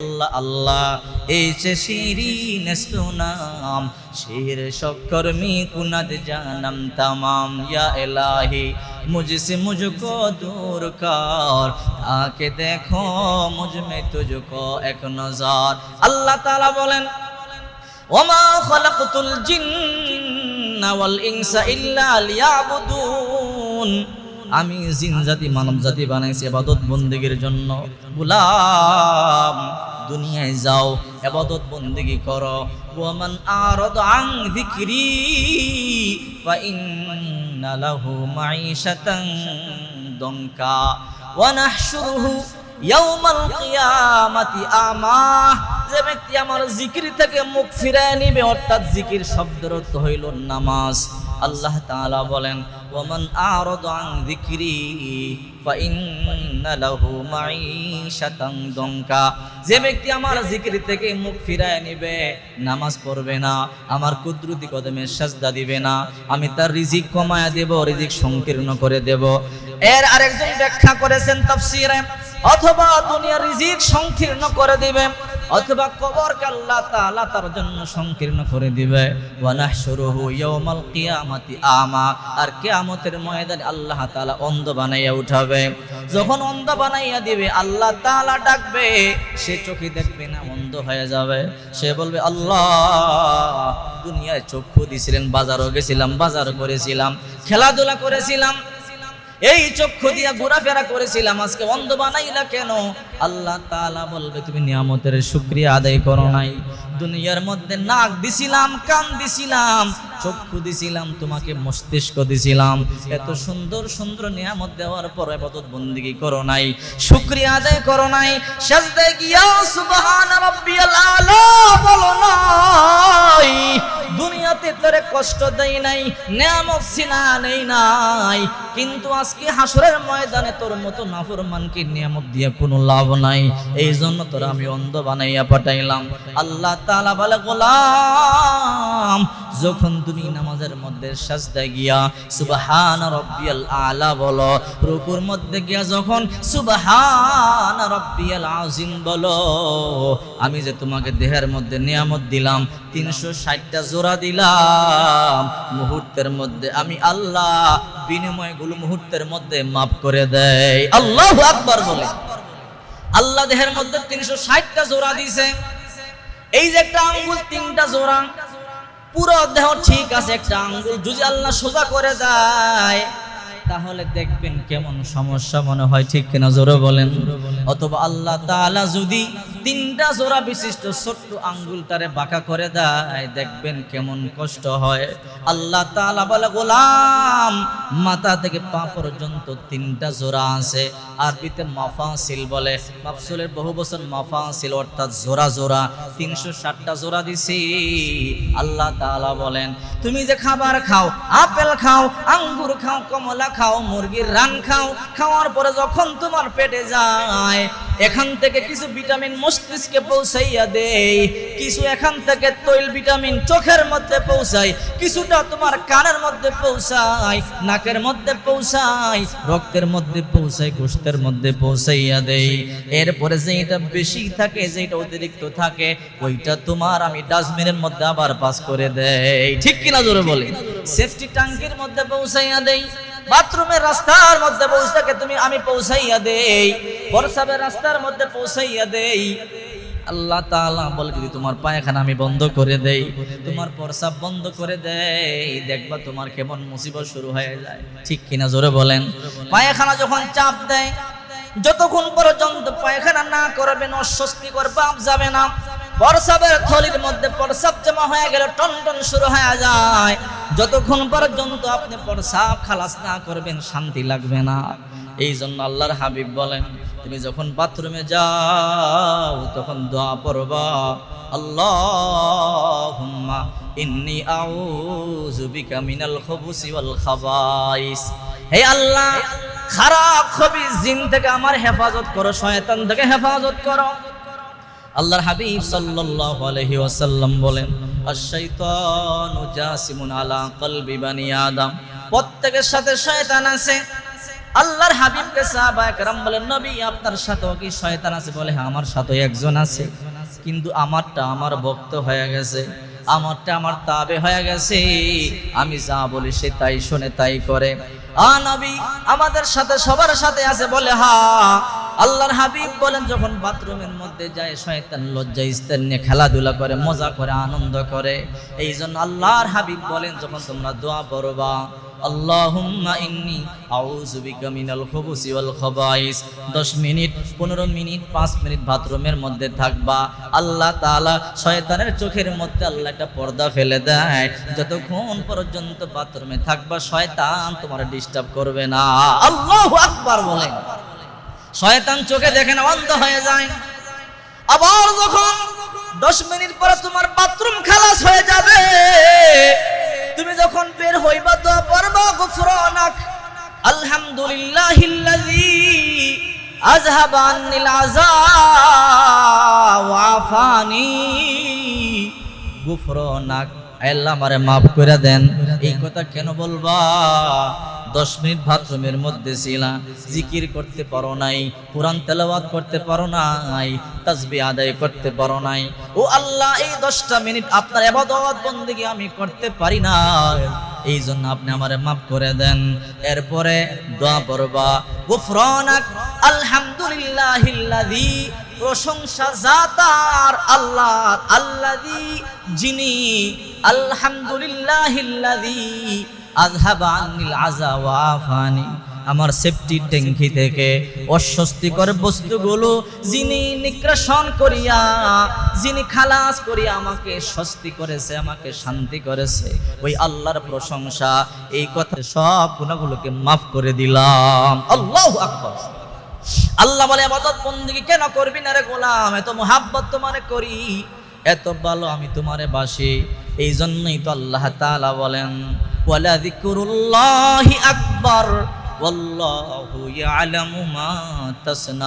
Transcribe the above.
আল্লাহ আল্লাহ ऐसे शीरीन सुनाम शेर शक्कर में कुनद जानम तमाम या इलाही मुझसे मुझको दूर कर आके देखो मुझ में तुझको एक नजर अल्लाह ताला बोलें वमा खलक़तुल जिन्ना वल इंसा इल्ला लियाबुदून আমি জিন জাতি মানব জাতি বানাইছি ইবাদত বندگির জন্য। গোলাম দুনিয়ায় যাও ইবাদত বندگি করো। ওয়ামান আরাদা আন যিকরি ফা ইন্না লাহু মাঈশাতান দনকা ওয়া নাহশুরুহু ইয়াউমাল কিয়ামাতি আমা। যে ব্যক্তি আমার জিকির থেকে মুখ ফিরায় নিবে, অর্থাৎ জিকির শব্দের অর্থ হইল নামাজ। আল্লাহ তাআলা বলেন ওয়ামান আরাদা আন যিকরি ফা ইন্না লাহু মাঈশাতান দনকা। যে ব্যক্তি আমার জিকির থেকে মুখ ফিরায় নিবে, নামাজ পড়বে না, আমার কুদরতি কদমে সাজদা দিবে না, আমি তার রিজিক কমায়া দেব, রিজিক সংকীর্ণ করে দেব। এর আরেকজন ব্যাখ্যা করেছেন তাফসীরে, অথবা দুনিয়ার রিজিক সংকীর্ণ করে দিবে, অথবা কবরকে আল্লাহ তাআলা তার জন্য সংকীর্ণ করে দিবে। ওয়া নাহশুরুহু ইয়াউমাল কিয়ামাতি আমা। আর কিয়ামতের ময়দানে আল্লাহ তাআলা অন্ধ বানাইয়া উঠাবে। যখন অন্ধ বানাইয়া দিবে, আল্লাহ তাআলা ডাকবে, সে চোখে দেখবে না, অন্ধ হয়ে যাবে। সে বলবে আল্লাহ দুনিয়ায় চক্ষু দিছিলেন, বাজারও গেছিলাম, বাজার করেছিলাম, খেলাধুলা করেছিলাম, এই চক্ষু দিয়া ঘোরাফেরা করেছিলাম, আজকে অন্ধ বানাইলা কেন? আল্লাহ তাআলা বলবে তুমি নিয়ামতের শুকরিয়া আদায় করো নাই। দুনিয়ার মধ্যে নাক দিছিলাম, কান দিছিলাম, চক্ষু দিছিলাম, তোমাকে মস্তিষ্ক দিছিলাম, এত সুন্দর সুন্দর নিয়ামত দেওয়ার পর ইবাদত বندگی করো নাই, শুকরিয়া আদায় করো নাই, সাজদায় গিয়া সুবহান রাব্বিয়াল আলা বলো নাই। দুনিয়াতে তোরে কষ্ট দেই নাই, নিয়ামত সিনা নেই নাই, কিন্তু আজকে হাসরের ময়দানে তোর মতো নাফরমানকে নিয়ামত দিয়ে কোনো লাভ নাই, এই জন্য তোরা আমি অন্ধ বানাইয়া পাঠাইলাম। আল্লাহ তাআলা বলে গোলাম যখন তুমি নামাজের মধ্যে সাজদায় গিয়া সুবহান রাব্বিয়াল আলা বলো, রুকুর মধ্যে গিয়া যখন সুবহান রাব্বিয়াল আযীম বলো, আমি যে তোমাকে দেহের মধ্যে নিয়ামত দিলাম, 360টা জোড়া দিলাম, মুহূর্তের মধ্যে আমি আল্লাহ বিনিময়গুলো মুহূর্তের মধ্যে মাফ করে দেয়। আল্লাহু আকবার বলে। আল্লাহ দেহের মধ্যে 360টা জোড়া দিয়েছে। এই যে একটা আঙ্গুল 3টা জোড়া, পুরো দেহ ঠিক আছে, একটা আঙ্গুল যদি আল্লাহ সোজা করে দেয় তাহলে দেখবেন কেমন সমস্যা মনে হয়, ঠিক কিনা জোরে বলেন। অথবা আল্লাহ তাআলা যদি 3টা জোড়া বিশিষ্ট ছোট্ট আঙ্গুলটারে বাঁকা করে দেয়, দেখবেন কেমন কষ্ট হয়। আল্লাহ তাআলা বলে গোলাম মাথা থেকে পা পর্যন্ত 3টা জোড়া আছে, আরবিতে মাফাসিল বলে, মাফসুলের বহু বচন মাফাসিল, অর্থাৎ জোড়া জোড়া, 360টা জোড়া দিছি। আল্লাহ তাআলা বলেন তুমি যে খাবার খাও, আপেল খাও, আঙ্গুর খাও, কমলা খাও, মুরগির রান খাও, খাওয়ার পরে যখন তোমার পেটে যায়, এখান থেকে কিছু ভিটামিন মস্তিষ্কে পৌঁছাইয়া দেয়, কিছু এখান থেকে তৈল ভিটামিন চোখের মধ্যে পৌঁছায়, কিছুটা তোমার কানের মধ্যে পৌঁছায়, নাকের মধ্যে পৌঁছায়, রক্তের মধ্যে পৌঁছায়, গোশতের মধ্যে পৌঁছাইয়া দেয়। এরপরে যেটা বেশি থাকে, যেটা অতিরিক্ত থাকে, ওইটা তোমার আমি ডাস্টবিনের মধ্যে আবার পাস করে দেয়, ঠিক কিনা জোরে বলে। সেফটি ট্যাঙ্কির মধ্যে পৌঁছাইয়া দেয়, বাথরুমের রাস্তার মধ্যে পৌঁছাকে তুমি আমি পৌঁছাইয়া দেই, প্রস্রাবের রাস্তার মধ্যে পৌঁছাইয়া দেই। আল্লাহ তাআলা বলে যদি তোমার পায়খানা আমি বন্ধ করে দেই, তোমার প্রস্রাব বন্ধ করে দেই, দেখবা তোমার কেমন মুসিবত শুরু হয়ে যায়, ঠিক কিনা জোরে বলেন। পায়খানা যখন চাপ দেয়, যতক্ষণ পর্যন্ত পায়খানা না করবেন অস্বস্তিকর ভাব যাবে না, প্রস্রাবের থলির মধ্যে প্রস্রাব জমা হয়ে গেলে টনটন শুরু হয়ে যায়, যতক্ষণ পর্যন্ত আপনি প্রস্রাব খালাস না করবেন শান্তি লাগবে না। এই জন্য আল্লাহর হাবিব বলেন তুমি যখন বাথরুমে যাও তখন দোয়া পড়বা, আল্লাহুম্মা ইন্নী আউযু বিকা মিনাল খুবুসি ওয়াল খাবাইস। হে আল্লাহ খারাপ খবিস জিন থেকে আমার হেফাজত করো, শয়তান থেকে হেফাজত করো। আল্লাহর হাবিব সাল্লাল্লাহু আলাইহি ওয়াসাল্লাম বলেন আশ-শাইতানু জাসিমুন আলা কলবি বানি আদম। প্রত্যেকের সাথে শয়তান আছে, আল্লাহর হাবিবকে সাহাবায়ে কেরাম বলেন, নবী আপনার সাথেও কি শয়তান আছে? বলে হ্যাঁ, আমার সাথে একজন আছে, কিন্তু আমারটা আমার ভক্ত হয়ে গেছে, আমারটা আমার তাবে হয়ে গেছে, আমি যা বলি সে তাই শুনে তাই করে। নবী আমাদের সাথে সবার সাথে আছে? বলে হ্যাঁ। আল্লাহর হাবিব বলেন, যখন বাথরুমের মধ্যে যায় শয়তান লজ্জা স্থান নিয়ে খেলাধুলা করে, মজা করে, আনন্দ করে। এই জন্য আল্লাহর হাবিব বলেন, যখন তোমরা দোয়া পড়বা, আল্লাহুম্মা ইন্নী আউযু বিকা মিনাল খুবুসি ওয়াল খাবাইস, 10 মিনিট 15 মিনিট 5 মিনিট বাথরুমের মধ্যে থাকবা, আল্লাহ তাআলা শয়তানের চোখের মধ্যে আল্লাহ একটা পর্দা ফেলে দেয়, যতক্ষণ পর্যন্ত বাথরুমে থাকবা শয়তান তোমার ডিস্টার্ব করবে না। আল্লাহু আকবার বলেন। শয়তান চোখে দেখে না, অন্ধ হয়ে যায়। আবার যখন 10 মিনিট পরে তোমার বাথরুম খালাস হয়ে যাবে, তুমি যখন বের হইবা দোয়া পড়বা, গুফরানাক আলহামদুলিল্লাহিল্লাযী আযহাবা আন্নিল আযা ওয়া আফানি, গুফরানাক আল্লাহ আমারে maaf করে দেন। এই কথা কেন বলবা? 10 মিনিট বাথরুমের মধ্যে ছিলা, জিকির করতে পারো নাই, কোরআন তেলাওয়াত করতে পারো নাই, তাসবিহ আদায় করতে পারো নাই। ও আল্লাহ, এই 10টা মিনিট আপনার ইবাদত বندگی আমি করতে পারি না, এই জন্য আপনি আমারে maaf করে দেন। এরপরে দোয়া পড়বা, গুফরানাক আলহামদুলিল্লাহিল্লাযী, প্রশংসা জাতার আল্লাহ, আল্লাযী যিনি, আলহামদুলিল্লাহিল্লাযী আযহাবা আন্নিল আযা ওয়া আফানি, আমার সেফটি ট্যাঙ্কি থেকে অস্বস্তিকর বস্তুগুলো যিনি নিষ্কাশন করিয়া, যিনি খালাস করিয়া আমাকে স্বস্তি করেছে, আমাকে শান্তি করেছে, ওই আল্লাহর প্রশংসা। এই কথা সব গুনাহগুলোকে maaf করে দিলাম। আল্লাহু আকবার। আল্লাহ বলে, ইবাদত বندگی কেন করবি না রে গোলাম? এত মোহাব্বত তোমারে করি, এত ভালো আমি তোমারে বাসি। এই জন্যই তো আল্লাহ তাআলা বলেন, ওয়ালা যিকরুল্লাহি আকবার ওয়াল্লাহু ইয়ালামু মা তাসনা।